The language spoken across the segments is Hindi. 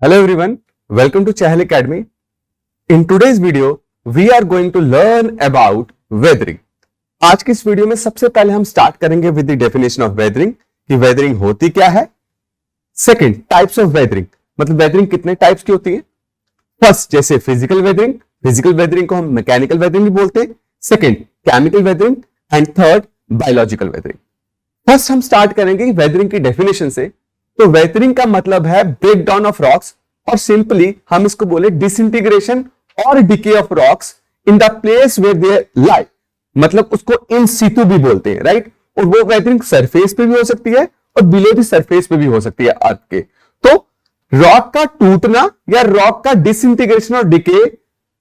Hello everyone, welcome to Chahal Academy. In today's video, we are going to learn about weathering. आज की इस वीडियो में सबसे पहले हम स्टार्ट करेंगे with the definition of weathering कि वेदरिंग होती क्या है। सेकंड, टाइप्स ऑफ वेदरिंग, मतलब वेदरिंग कितने टाइप्स की होती है। फर्स्ट, जैसे फिजिकल वेदरिंग को हम मैकेनिकल वेदरिंग भी बोलते हैं। Second, chemical weathering and third, biological weathering. First हम स्टार्ट करेंगे वेदरिंग की डेफिनेशन से। तो वेदरिंग का मतलब है ब्रेक डाउन ऑफ रॉक्स, और सिंपली हम इसको बोले डिसइंटीग्रेशन और decay of rocks in the place where they lie, मतलब उसको इन सीटू भी बोलते हैं, राइट। और वो वेदरिंग सरफेस पे भी हो सकती है और बिलो द सरफेस पे भी हो सकती है अर्थ के। तो रॉक का टूटना या रॉक का डिसइंटीग्रेशन और decay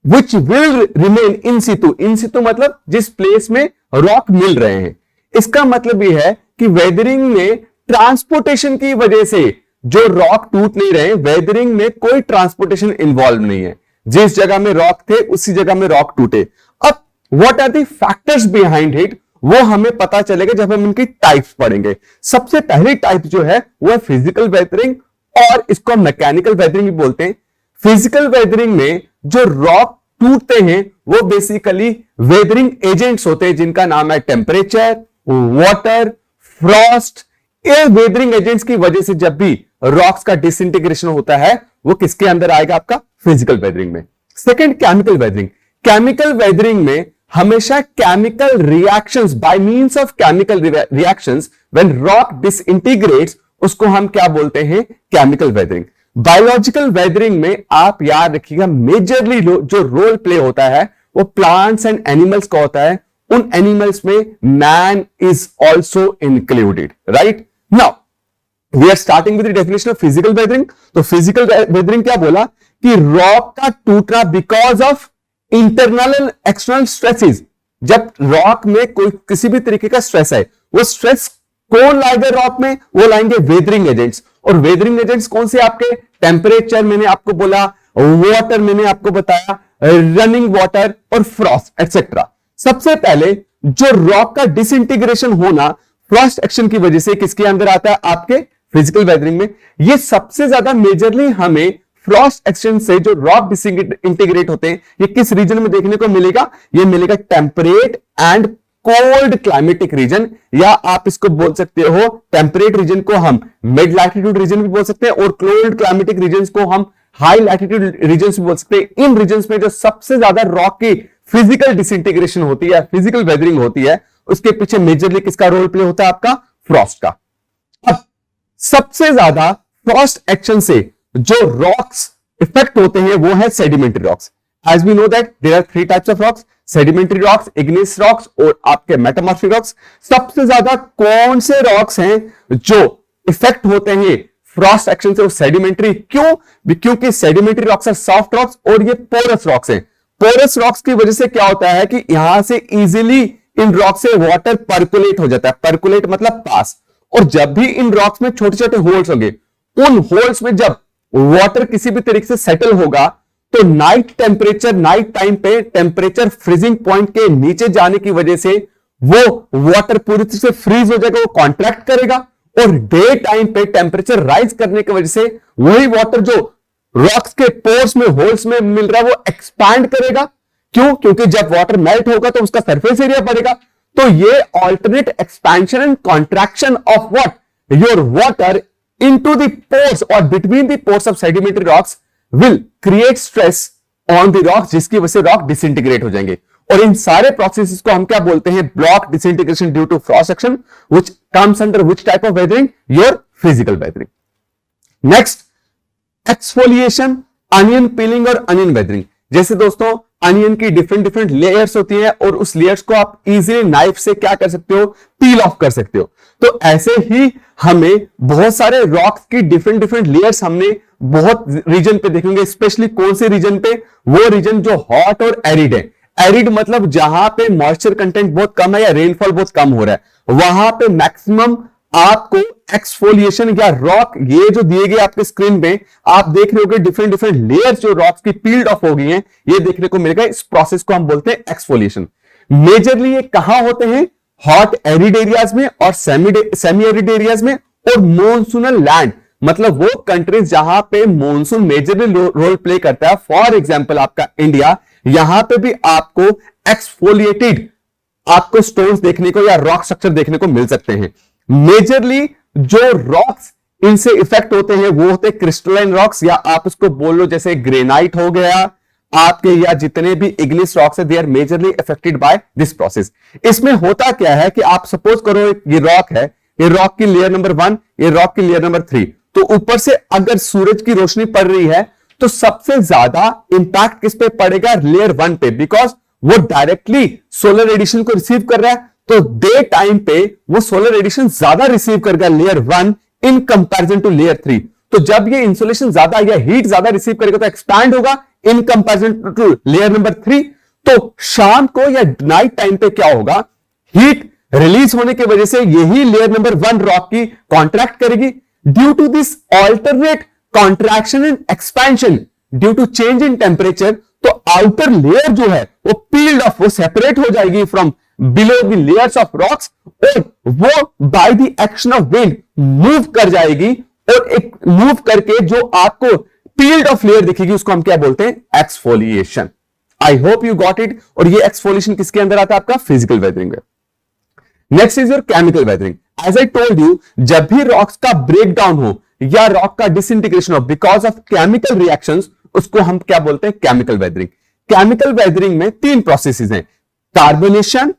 which will remain in situ मतलब जिस प्लेस में रॉक मिल रहे हैं। इसका मतलब यह है कि वेदरिंग में ट्रांसपोर्टेशन की वजह से जो रॉक टूट नहीं रहे, वेदरिंग में कोई ट्रांसपोर्टेशन इन्वॉल्व नहीं है। जिस जगह में रॉक थे उसी जगह में रॉक टूटे। अब what are the factors behind it, वो हमें पता चलेगा जब हम इनकी टाइप्स पढ़ेंगे। सबसे पहली टाइप जो है वो है फिजिकल वेदरिंग, और इसको मैकेनिकल वेदरिंग भी बोलते हैं। फिजिकल वेदरिंग में जो रॉक टूटते हैं वो बेसिकली वेदरिंग एजेंट्स होते हैं, जिनका नाम है टेम्परेचर, वाटर, फ्रॉस्ट। ये वेदरिंग एजेंट्स की वजह से जब भी रॉक्स का डिसइंटीग्रेशन होता है वो किसके अंदर आएगा, आपका फिजिकल वेदरिंग में। Second, chemical weathering. Chemical weathering में हमेशा chemical reactions, by means of chemical reactions when rock डिसइंटीग्रेट्स, उसको हम क्या बोलते हैं, केमिकल वेदरिंग। बायोलॉजिकल वेदरिंग में आप याद रखिएगा मेजरली जो रोल प्ले होता है वो प्लांट्स एंड एनिमल्स का होता है। उन एनिमल्स में man is also included, right. Now we are starting with the definition of physical weathering. तो फिजिकल वेदरिंग क्या बोला कि रॉक का टूटना because of internal and external stresses. जब रॉक में कोई किसी भी तरीके का स्ट्रेस है, वो स्ट्रेस कौन लाएगा रॉक में, वो लाएंगे वेदरिंग एजेंट्स। और वेदरिंग एजेंट्स कौन से, आपके टेम्परेचर मैंने आपको बोला, वाटर मैंने आपको बताया, रनिंग वाटर और फ्रॉस्ट एक्सेट्रा। सबसे पहले जो रॉक का डिसइंटीग्रेशन होना फ्रॉस्ट एक्शन की वजह से किसके अंदर आता है, आपके फिजिकल वेदरिंग में। ये सबसे ज्यादा मेजरली हमें फ्रॉस्ट एक्शन से जो रॉक डिसइंटीग्रेट होते हैं ये किस रीजन में देखने को मिलेगा, ये मिलेगा temperate and cold climatic reason, या आप इसको बोल सकते हो टेम्परेट रीजन को हम मिड लैटिट्यूड रीजन भी बोल सकते हैं, और कोल्ड क्लाइमेटिक रीजन को हम हाई लैटिट्यूड रीजन भी बोल सकते हैं। इन रीजन में जो सबसे ज्यादा रॉक की फिजिकल डिसइंटीग्रेशन होती है, फिजिकल वेदरिंग होती है, उसके पीछे मेजरली किसका रोल प्ले होता है, आपका फ्रॉस्ट का। अब सबसे ज्यादा फ्रॉस्ट एक्शन से जो रॉक्स इफेक्ट होते हैं वो है sedimentary rocks. As we know that there are three types of rocks, sedimentary rocks, igneous rocks और आपके मेटामॉर्फिक रॉक्स। सबसे ज्यादा कौन से रॉक्स हैं जो इफेक्ट होते हैं फ्रॉस्ट एक्शन से, वो सेडिमेंट्री। क्यों? क्योंकि sedimentary rocks are soft rocks और ये पोरस रॉक्स हैं। पोरस रॉक्स की वजह से क्या होता है कि यहां से इजीली इन रॉक से वाटर पर्कुलेट हो जाता है। पर्कुलेट मतलब पास। और जब भी इन रॉक्स में छोटे छोटे होल्स होंगे, उन होल्स में जब वाटर किसी भी तरीके से सेटल होगा तो नाइट टाइम पे टेम्परेचर फ्रीजिंग पॉइंट के नीचे जाने की वजह से वो वाटर पूरी तरह से फ्रीज हो जाएगा, वो कॉन्ट्रैक्ट करेगा। और डे टाइम पे टेम्परेचर राइज करने की वजह से वही वाटर जो रॉक्स के पोर्स में, होल्स में मिल रहा है, वो एक्सपैंड करेगा। क्यों? क्योंकि जब वाटर मेल्ट होगा तो उसका सरफेस एरिया बढ़ेगा। तो ये alternate expansion and contraction of what, your water into the pores और between the pores of sedimentary rocks will create stress on the rocks, जिसकी वजह से रॉक डिसइंटीग्रेट हो जाएंगे। और इन सारे प्रोसेसेस को हम क्या बोलते हैं, block disintegration due to frost action, which comes under which type of weathering, your physical weathering. Next, exfoliation, onion peeling और अनियन वेदरिंग। जैसे दोस्तों अनियन की डिफरेंट लेयर्स होती हैं और उस लेयर्स को आप इजीली नाइफ से क्या कर सकते हो, पील ऑफ कर सकते हो। तो ऐसे ही हमें बहुत सारे रॉक्स की डिफरेंट लेयर्स हमने बहुत रीजन पे देखेंगे। स्पेशली कौन से रीजन पे, वो रीजन जो हॉट और एरिड है। एरिड मतलब जहां पे मॉइस्चर कंटेंट बहुत कम है या रेनफॉल बहुत कम हो रहा है, वहां पे मैक्सिमम आपको एक्सफोलिएशन या रॉक, ये जो दिए गए आपके स्क्रीन पे आप देख रहे हो डिफरेंट लेयर्स जो रॉक्स की पील्ड ऑफ हो गई हैं, ये देखने को मिलेगा। इस प्रोसेस को हम बोलते हैं एक्सफोलिएशन। मेजरली ये कहां होते हैं, हॉट एरिड एरियाज में और सेमी एरिड एरियाज में और मॉनसूनल लैंड मतलब वो कंट्रीज जहां पे मॉनसून मेजरली रोल प्ले करता है, फॉर एग्जांपल आपका इंडिया, यहां पे भी आपको एक्सफोलिएटेड आपको स्टोन्स देखने को या रॉक स्ट्रक्चर देखने को मिल सकते हैं। मेजरली जो रॉक्स इनसे इफेक्ट होते हैं वो होते हैं क्रिस्टलाइन रॉक्स, या आप उसको बोल लो जैसे ग्रेनाइट हो गया आपके, या जितने भी इग्निस रॉक्स है, they are majorly affected by this process. इसमें होता क्या है कि आप सपोज करो ये रॉक है, ये रॉक की लेयर नंबर 1, ये रॉक की लेयर नंबर 3, तो ऊपर से अगर सूरज की रोशनी पड़ रही है तो सबसे ज्यादा इंपैक्ट किस पे पड़ेगा? लेयर 1 पे, बिकॉज वो डायरेक्टली सोलर रेडिएशन को रिसीव कर रहा है, तो डे टाइम पे वो सोलर रेडिएशन ज्यादा रिसीव करेगा layer 1 in comparison to layer 3। तो जब ये इंसोलेशन ज्यादा या हीट ज्यादा रिसीव करेगा तो एक्सपैंड होगा in comparison to layer number 3। तो शाम को या नाइट टाइम पे क्या होगा? हीट रिलीज होने की वजह से यही लेयर नंबर 1 रॉक की कॉन्ट्रैक्ट करेगी। Due to this alternate contraction and expansion due to change in temperature, तो आउटर लेयर जो है वो पील्ड ऑफ, वो सेपरेट हो जाएगी from below the layers of rocks, और वो by the action of wind move कर जाएगी, और एक मूव करके जो आपको पील्ड ऑफ लेयर दिखेगी उसको हम क्या बोलते हैं? Exfoliation. I hope you got it. और ये एक्सफोलिएशन किसके अंदर आता है? आपका फिजिकल वेदरिंग में। Next is your chemical weathering. As I told you, जब भी रॉक्स का ब्रेक डाउन हो या रॉक का डिसइंटीग्रेशन हो बिकॉज ऑफ केमिकल रिएक्शंस, उसको हम क्या बोलते हैं? Chemical weathering. केमिकल वेदरिंग में 3 प्रोसेसेस हैं, कार्बोनेशन,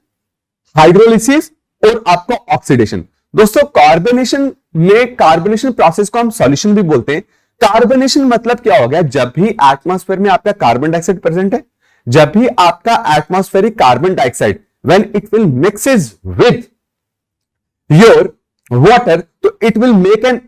हाइड्रोलिसिस और आपका ऑक्सीडेशन। दोस्तों कार्बोनेशन में, कार्बोनेशन प्रोसेस को हम सॉल्यूशन भी बोलते हैं। कार्बोनेशन मतलब क्या हो गया? जब भी एटमॉस्फेयर में आपका कार्बन डाइऑक्साइड प्रेजेंट है, जब भी आपका atmospheric carbon dioxide when it will mixes with your water, तो it will make an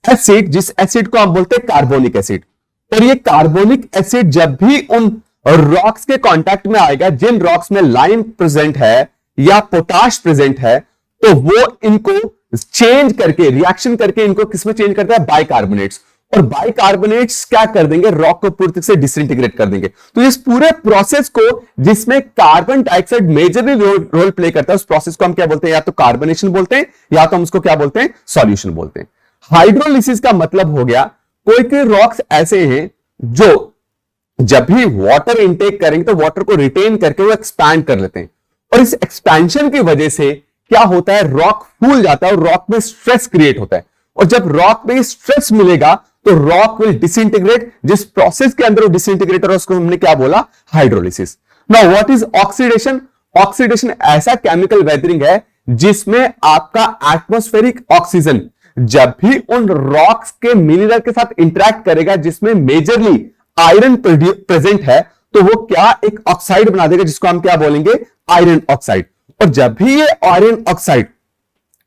acid, जिस एसिड को आप बोलते हैं कार्बोनिक एसिड। और ये कार्बोनिक एसिड जब भी उन रॉक्स के कांटेक्ट में आएगा, जिन रॉक्स में लाइम प्रेजेंट है या पोटाश प्रेजेंट है, तो वो इनको चेंज करके, रिएक्शन करके इनको किसमें चेंज करता है? बाइकार्बोनेट्स। और बाइकार्बोनेट्स क्या कर देंगे? रॉक को पूरी तरह से डिसइंटीग्रेट कर देंगे। तो इस पूरे प्रोसेस को, जिसमें carbon dioxide majorly role play करता है, उस प्रोसेस को हम क्या बोलते हैं? या तो कार्बोनेशन बोलते हैं, या तो हम उसको क्या बोलते हैं? सॉल्यूशन बोलते हैं। हाइड्रोलिसिस का मतलब हो गया, कोई रॉक्स ऐसे हैं जो जब भी वाटर इनटेक करेंगे तो वाटर को रिटेन करके वो एक्सपैंड कर लेते हैं, और इस एक्सपेंशन की वजह से क्या होता है? रॉक फूल जाता है और रॉक में स्ट्रेस क्रिएट होता है, और जब रॉक में स्ट्रेस मिलेगा तो रॉक विल डिसइंटीग्रेट। जिस प्रोसेस के अंदर वो डिसइंटीग्रेट हो रहा है उसको हमने क्या बोला? Hydrolysis. Now what is oxidation? Oxidation ऐसा केमिकल वेदरिंग है जिसमें आपका एटमॉस्फेरिक ऑक्सीजन जब भी उन रॉक्स के मिनरल के साथ इंटरेक्ट करेगा जिसमें मेजरली आयरन प्रेजेंट है, तो वो क्या एक ऑक्साइड बना देगा, जिसको हम क्या बोलेंगे? Iron oxide. और जब भी ये आयरन ऑक्साइड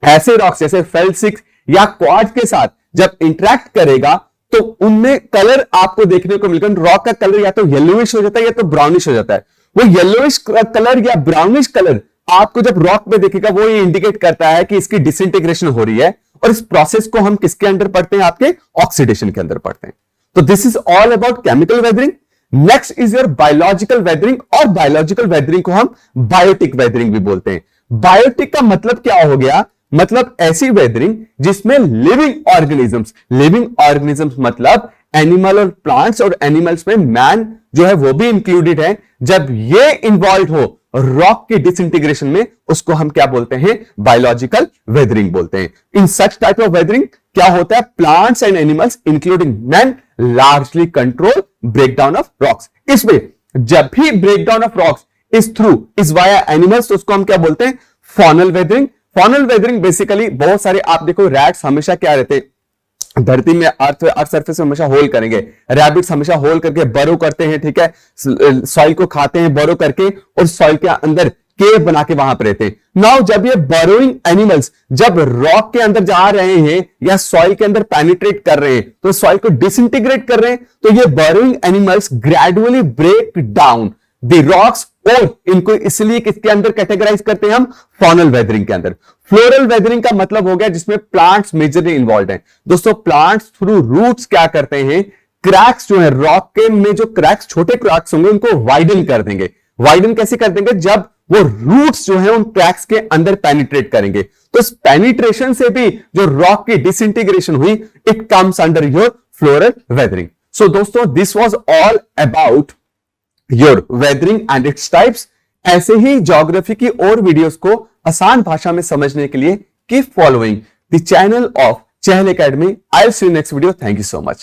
ऐसे रॉक्स जैसे फेल्सिक या क्वार्ट्ज के साथ जब इंटरेक्ट करेगा, तो उनमें कलर आपको देखने को मिलेगा। रॉक का कलर या तो येलोइश हो जाता है या तो ब्राउनिश हो जाता है। वो येलोइश कलर या ब्राउनिश कलर आपको जब रॉक में देखेगा, वो ये इंडिकेट करता है कि इसकी डिसइंटीग्रेशन हो रही है, और इस प्रोसेस को हम किसके अंदर पढ़ते हैं? आपके ऑक्सीडेशन के अंदर पढ़ते हैं। तो this is all about chemical weathering. Next is your biological weathering, और बायोलॉजिकल वेदरिंग को हम बायोटिक वेदरिंग भी बोलते हैं। बायोटिक का मतलब क्या हो गया? मतलब ऐसी वेदरिंग जिसमें लिविंग ऑर्गेनिजम्स मतलब एनिमल और प्लांट्स, और एनिमल्स में मैन जो है वो भी इंक्लूडेड है। जब ये इन्वॉल्व हो रॉक के डिसइंटीग्रेशन में, उसको हम क्या बोलते हैं? बायोलॉजिकल वेदरिंग बोलते हैं। इन सच टाइप ऑफ वेदरिंग क्या होता है? Plants and animals including man largely control breakdown of rocks. इसमें जब भी breakdown of rocks is via animals, तो उसको हम क्या बोलते हैं? Faunal weathering. Faunal weathering basically बहुत सारे, आप देखो रैट्स हमेशा क्या रहते हैं? धरती में अर्थ सरफेस में हमेशा होल करेंगे। रैबिट्स हमेशा होल करके बरो करते हैं, ठीक है, सॉइल को खाते हैं बरो करके, और सॉइल के अंदर केव बना के वहां पर रहते हैं। नाउ जब ये बरोइंग एनिमल्स जब रॉक के अंदर जा रहे हैं या सॉइल के अंदर पेनिट्रेट कर रहे हैं, तो सॉइल को डिसइंटीग्रेट कर रहे हैं, तो ये burrowing animals gradually break down the rocks, और इनको इसलिए किसके अंदर कैटेगराइज करते हैं हम? फॉनल वेदरिंग के अंदर। फ्लोरल वेदरिंग का मतलब हो गया जिसमें प्लांट्स मेजरली इन्वॉल्व हैं। दोस्तों प्लांट्स थ्रू रूट्स क्या करते हैं? क्रैक्स जो है रॉक के में, जो क्रैक्स छोटे क्रैक्स होंगे उनको वाइडन कर देंगे। वाइडन कैसे कर देंगे? जब वो रूट्स जो है उन क्रैक्स के अंदर पेनिट्रेट करेंगे, तो इस पेनिट्रेशन से भी जो रॉक की डिसइंटीग्रेशन हुई, it comes under your floral weathering. So दोस्तों, this was all about your weathering and its types. ऐसे ही ज्योग्राफी की और वीडियोस को आसान भाषा में समझने के लिए keep following the channel of Chahal academy. I will see you next video. Thank you so much.